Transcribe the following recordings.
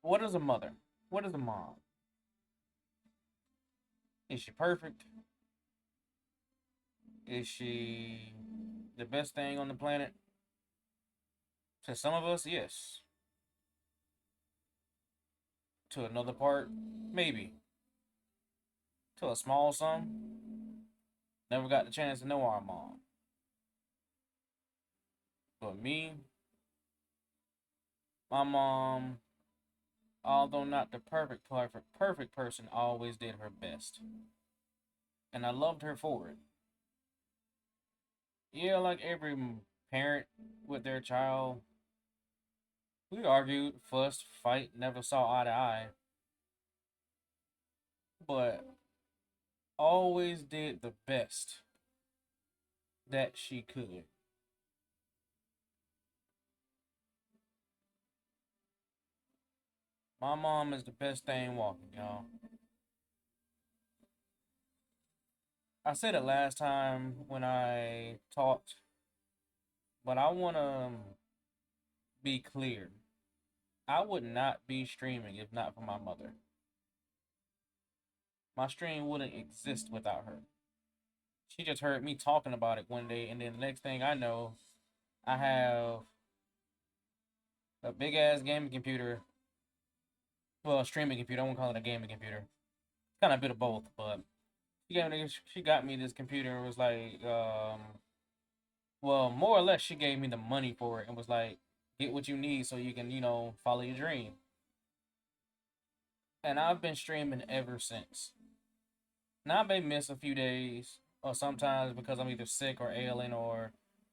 What is a mother? What is a mom? Is she perfect? Is she the best thing on the planet? To some of us, yes. To another part, maybe. To a small sum, never got the chance to know our mom. But me, my mom, although not the perfect person, always did her best. And I loved her for it. Yeah, like every parent with their child, we argued, fussed, fight, never saw eye to eye, but always did the best that she could. My mom is the best thing walking, y'all. I said it last time when I talked, but I want to be clear. I would not be streaming if not for my mother. My stream wouldn't exist without her. She just heard me talking about it one day, and then the next thing I know, I have a big ass gaming computer. Well, a streaming computer. I won't call it a gaming computer. Kind of a bit of both, but she got me this computer and was like, well, more or less, she gave me the money for it and was like, get what you need so you can, follow your dream. And I've been streaming ever since. Now I may miss a few days, or sometimes because I'm either sick or ailing or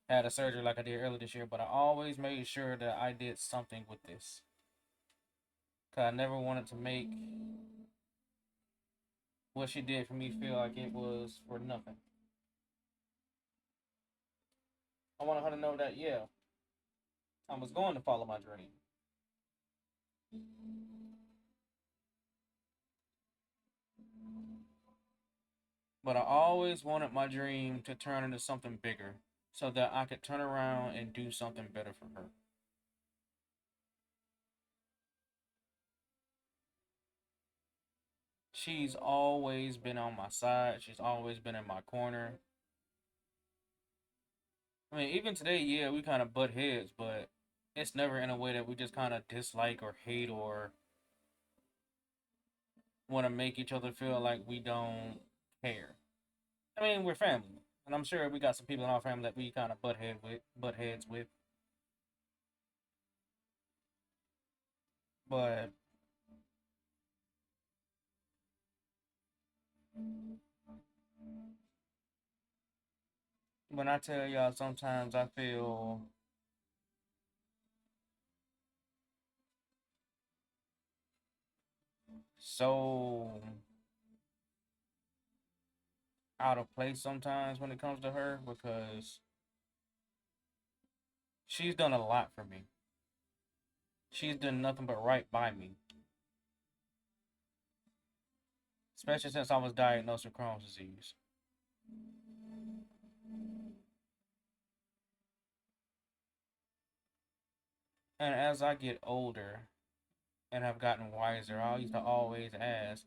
had a surgery like I did earlier this year, but I always made sure that I did something with this. Cause I never wanted to make what she did for me feel like it was for nothing. I wanted her to know that, yeah, I was going to follow my dream. But I always wanted my dream to turn into something bigger so that I could turn around and do something better for her. She's always been on my side. She's always been in my corner. I mean, even today, yeah, we kind of butt heads, but it's never in a way that we just kind of dislike or hate or want to make each other feel like we don't care. I mean, we're family, and I'm sure we got some people in our family that we kind of butt heads with. But when I tell y'all, sometimes I feel so out of place sometimes when it comes to her because she's done a lot for me. She's done nothing but right by me, especially since I was diagnosed with Crohn's disease. And as I get older and have gotten wiser, I used to always ask,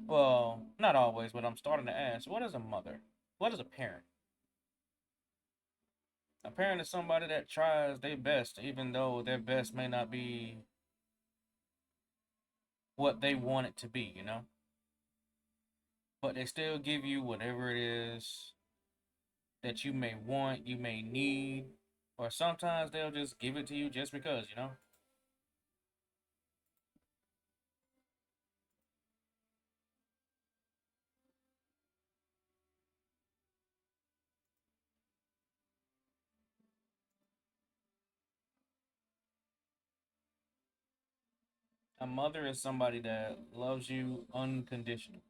well, not always, but I'm starting to ask, what is a mother? What is a parent? A parent is somebody that tries their best, even though their best may not be what they want it to be, But they still give you whatever it is that you may want, you may need, or sometimes they'll just give it to you just because. A mother is somebody that loves you unconditionally.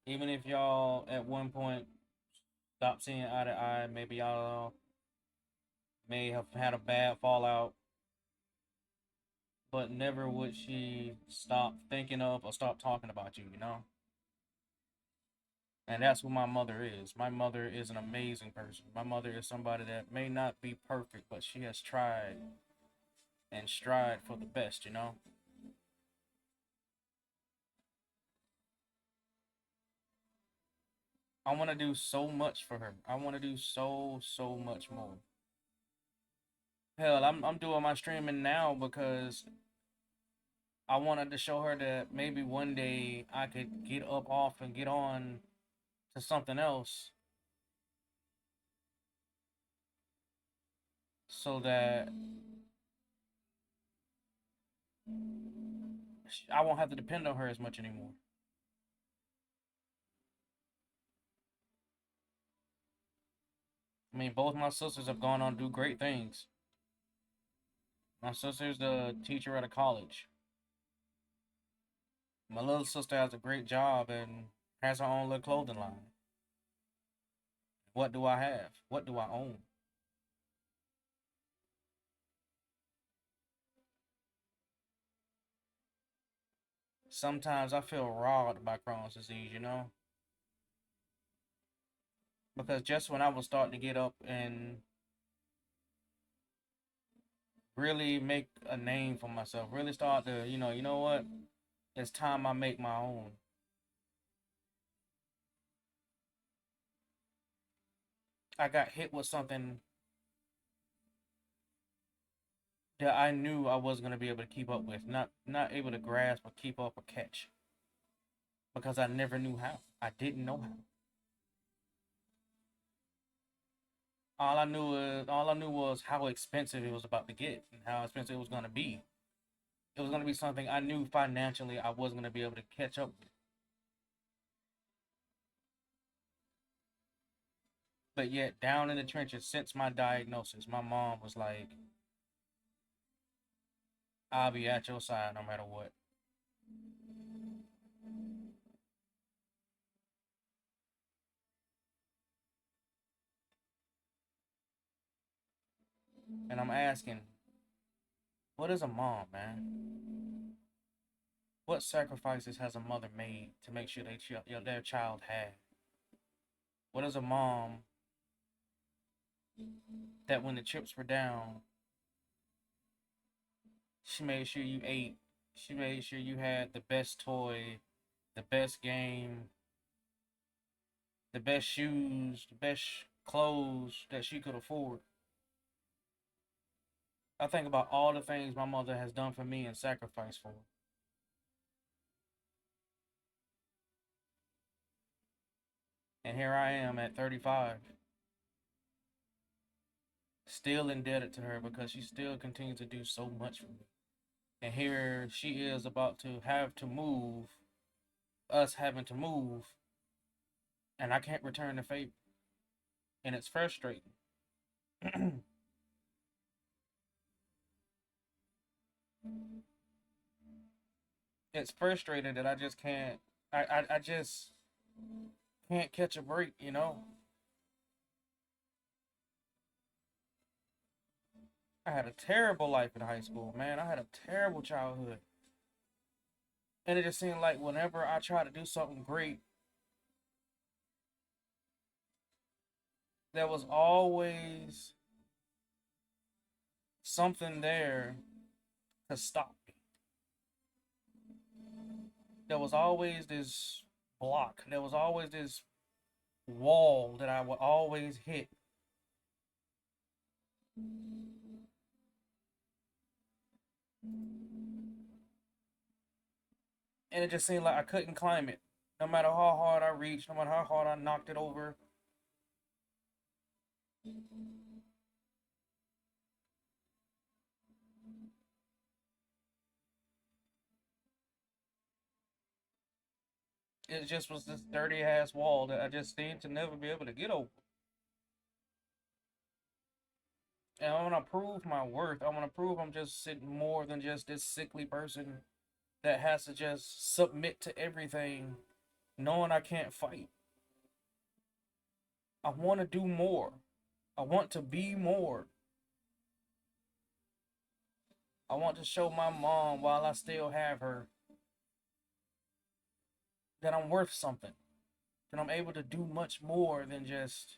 Even if y'all at one point stop seeing eye to eye, maybe y'all may have had a bad fallout, but never would she stop thinking of or stop talking about you. And that's what my mother is. My mother is an amazing person. My mother is somebody that may not be perfect, but she has tried and strived for the best, you know? I want to do so much for her. I want to do so much more. Hell, I'm doing my streaming now because I wanted to show her that maybe one day I could get up off and get on to something else so that I won't have to depend on her as much anymore. I mean, both my sisters have gone on to do great things. My sister's the teacher at a college. My little sister has a great job and has her own little clothing line. What do I have? What do I own? Sometimes I feel robbed by Crohn's disease, you know? Because just when I was starting to get up and really make a name for myself, really start to, you know what? It's time I make my own. I got hit with something that I knew I wasn't gonna be able to keep up with, not able to grasp or keep up or catch, because I never knew how. I didn't know how. All I knew was how expensive it was about to get and how expensive it was gonna be. It was gonna be something I knew financially I wasn't gonna be able to catch up with. But yet, down in the trenches, since my diagnosis, my mom was like, "I'll be at your side no matter what." And I'm asking, what is a mom, man? What sacrifices has a mother made to make sure their child had? What is a mom that when the chips were down, she made sure you ate, she made sure you had the best toy, the best game, the best shoes, the best clothes that she could afford? I think about all the things my mother has done for me and sacrificed for. And here I am at 35, still indebted to her because she still continues to do so much for me. And here she is about to have to move, us having to move, and I can't return the favor. And it's frustrating. It's frustrating that I just can't, I just can't catch a break, you know? I had a terrible life in high school, man. I had a terrible childhood. And it just seemed like whenever I try to do something great, there was always something there to stop me. There was always this block. There was always this wall that I would always hit. And it just seemed like I couldn't climb it. No matter how hard I reached, no matter how hard I knocked it over, it just was this dirty ass wall that I just seemed to never be able to get over. And I want to prove my worth. I want to prove I'm just sitting more than just this sickly person that has to just submit to everything, knowing I can't fight. I want to do more. I want to be more. I want to show my mom while I still have her that I'm worth something. then I'm able to do much more than just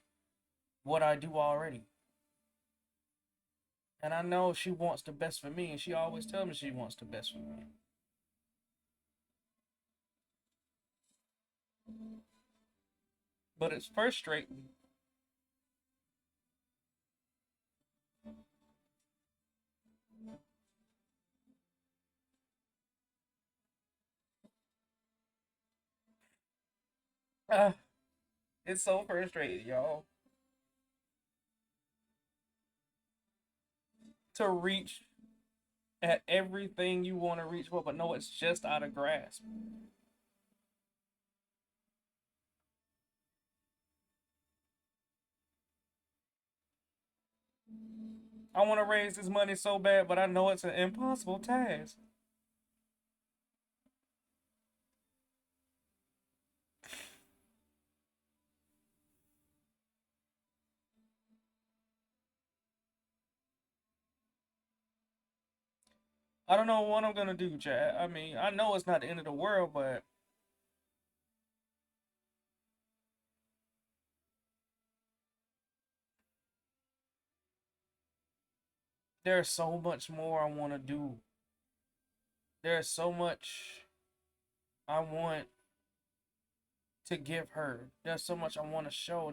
what I do already. And I know she wants the best for me, and she always tells me she wants the best for me. But it's frustrating. Uh, it's so frustrating, y'all. To reach at everything you want to reach for, but no, it's just out of grasp. I want to raise this money so bad, but I know it's an impossible task. I don't know what I'm gonna do, Chad. I mean, I know it's not the end of the world, but there's so much more I want to do. There's so much I want to give her. There's so much I want to show.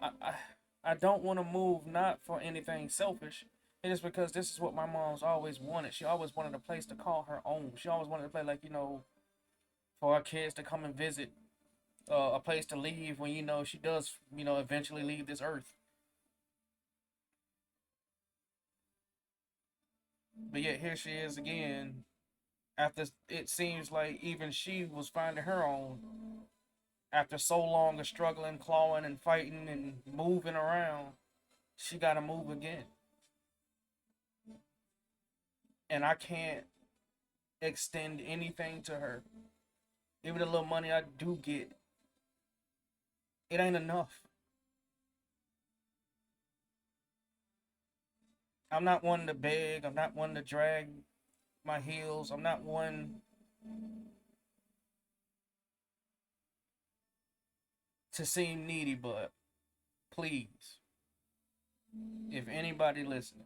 I I, I don't want to move not for anything selfish. It is because this is what my mom's always wanted. She always wanted a place to call her own. She always wanted a place like for our kids to come and visit, a place to leave when she does eventually leave this earth. But yet here she is again. After it seems like even she was finding her own after so long of struggling, clawing, and fighting and moving around, she got to move again. And I can't extend anything to her. Even the little money I do get, it ain't enough. I'm not one to beg. I'm not one to drag my heels. I'm not one to seem needy, but please, if anybody listening,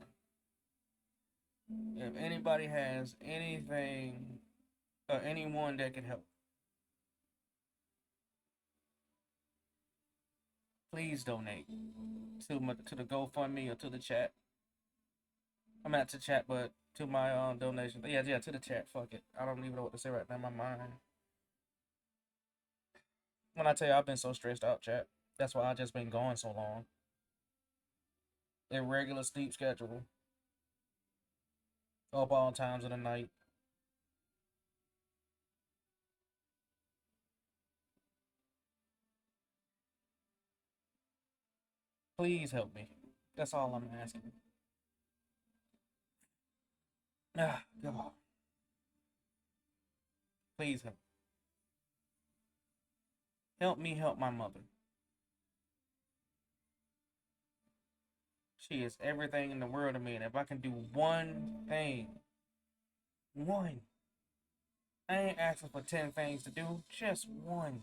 if anybody has anything or anyone that can help, please donate to the GoFundMe or to the chat. I'm not to chat, but to my donation. Yeah, yeah, to the chat. Fuck it. I don't even know what to say right now in my mind. When I tell you I've been so stressed out, chat. That's why I just been going so long. Irregular sleep schedule. Up all times of the night. Please help me. That's all I'm asking. Ah, God. Please help. Help me help my mother. She is everything in the world to me, and if I can do one thing, one, I ain't asking for 10 things to do, just one.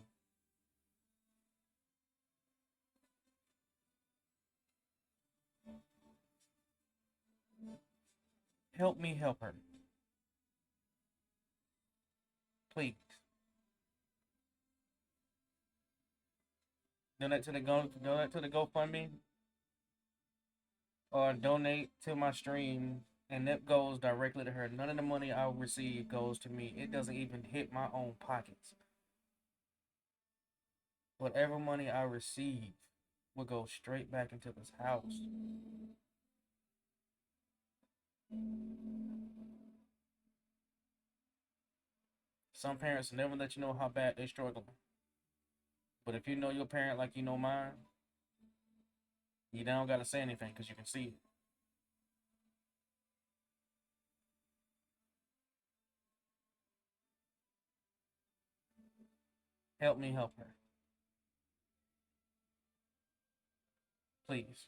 Help me help her. Please. Donate to the GoFundMe or donate to my stream, and that goes directly to her. None of the money I receive goes to me. It doesn't even hit my own pockets. Whatever money I receive will go straight back into this house. Some parents never let you know how bad they struggle. But if you know your parent like you know mine, you don't gotta say anything because you can see it. Help me help her. Please.